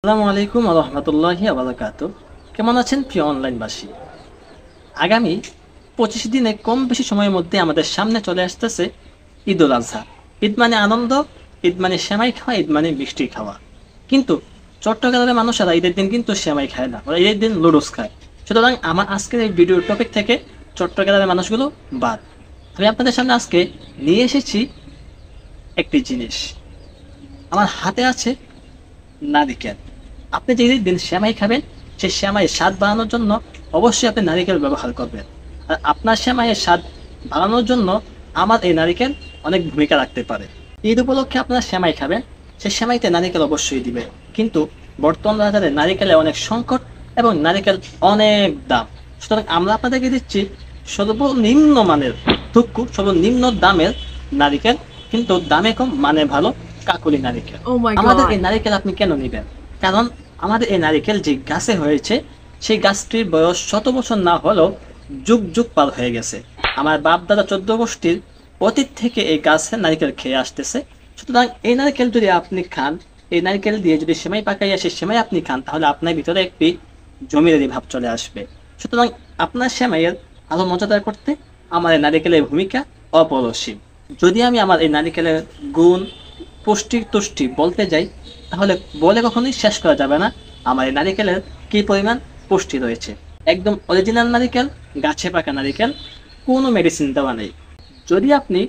আসসালামু আলাইকুম ওয়া রাহমাতুল্লাহি ওয়া বারাকাতুহু। কেমন আছেন প্রিয় অনলাইনবাসী? আগামী 25 দিনে কম বেশি সময়ের মধ্যে আমাদের সামনে চলে আসতেছে ঈদুল আজহা। ঈদ মানে আনন্দ, ঈদ মানে সেমাই খাওয়া, ঈদ মানে মিষ্টি খাওয়া। কিন্তু চট্টগ্রামের মানুষেরা ঈদের দিন কিন্তু সেমাই খায় না, ওরা ঈদের দিন লুডুস খায়। সুতরাং আমার আজকের এই ভিডিওর টপিক থেকে চট্টগ্রামের মানুষগুলো বাদ। আমি আপনাদের সামনে আজকে নিয়ে এসেছি একটি জিনিস। আমার হাতে আছে নারিকেল। আপনি যে দিন সেমাই খাবেন, সেই সেমাইয়ের স্বাদ বাড়ানোর জন্য অবশ্যই আপনি নারিকেল ব্যবহার করবেন। আর আপনার সেমাইয়ের স্বাদ বাড়ানোর জন্য আমার এই নারিকেল অনেক ভূমিকা রাখতে পারে। ঈদ উপলক্ষে আপনারা সেমাই খাবেন, সেই সেমাইতে নারিকেল অবশ্যই দিবে। কিন্তু বর্তমান বাজারে নারিকেলের অনেক সংকট এবং নারিকেল অনেক দাম। সুতরাং আমরা আপনাদেরকে দিচ্ছি সর্বনিম্ন মানের সর্বনিম্ন দামের নারিকেল, কিন্তু দামে কম মানে ভালো কাকুলি নারিকেল। আমাদের এই নারিকেল আপনি কেন নেবেন? কারণ আমাদের এই নারিকেল যে গাছে হয়েছে, সেই গাছটির বয়স 100 বছর না হলেও যুগ যুগ পার হয়ে গেছে। আমার বাপ দাদা 14 গোষ্ঠীর অতীত থেকে এই গাছের নারিকেল খেয়ে আসতেছে। সুতরাং এই নারিকেল যদি আপনি খান, এই নারিকেল দিয়ে যদি সেমাই পাকাইয়া সেই সেমাই আপনি খান, তাহলে আপনার ভিতরে একটি জমিদারি ভাব চলে আসবে। সুতরাং আপনার সেমাইয়ের আরো মজাদার করতে আমার এই নারিকেলের ভূমিকা অপরিসীম। যদি আমি আমার এই নারিকেলের গুণ, পুষ্টি বলতে যাই, তাহলে বলে কখনোই শেষ করা যাবে না আমার এই নারিকেলের কি পরিমাণ পুষ্টি রয়েছে। একদম অরিজিনাল নারিকেল, গাছে পাকা নারিকেল, কোনো মেডিসিন দেওয়া নেই। যদি আপনি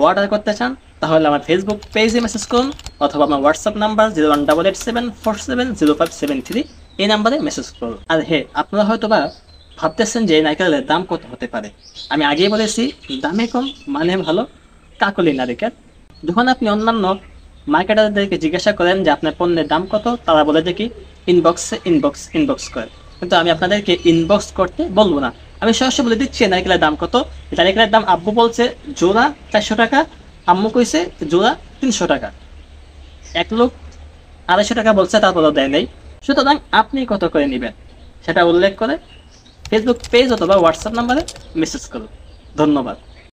অর্ডার করতে চান, তাহলে আমার ফেসবুক পেজে মেসেজ করুন, অথবা আমার হোয়াটসঅ্যাপ নাম্বার 01887470773 এই নাম্বারে মেসেজ করুন। আর আপনারা হয়তো বা ভাবতেছেন যে এই নারিকেলের দাম কত হতে পারে। আমি আগেই বলেছি, দামে কম মানে ভালো কাকলি নারিকেল। যখন আপনি অন্যান্য মার্কেটারদেরকে জিজ্ঞাসা করেন যে আপনার পণ্যের দাম কত, তারা বলে যে কি ইনবক্স করে। কিন্তু আমি আপনাদেরকে ইনবক্স করতে বলবো না, আমি সরাসরি বলে দিচ্ছি নারিকেলের দাম কত। নারিকেলের দাম আব্বু বলছে জোড়া 400 টাকা, আম্মু কইছে জোড়া 300 টাকা, এক লোক 250 টাকা বলছে, তারপরও দেয় নেই। সুতরাং আপনি কত করে নেবেন সেটা উল্লেখ করে ফেসবুক পেজ অথবা হোয়াটসঅ্যাপ নাম্বারে মেসেজ করুন। ধন্যবাদ।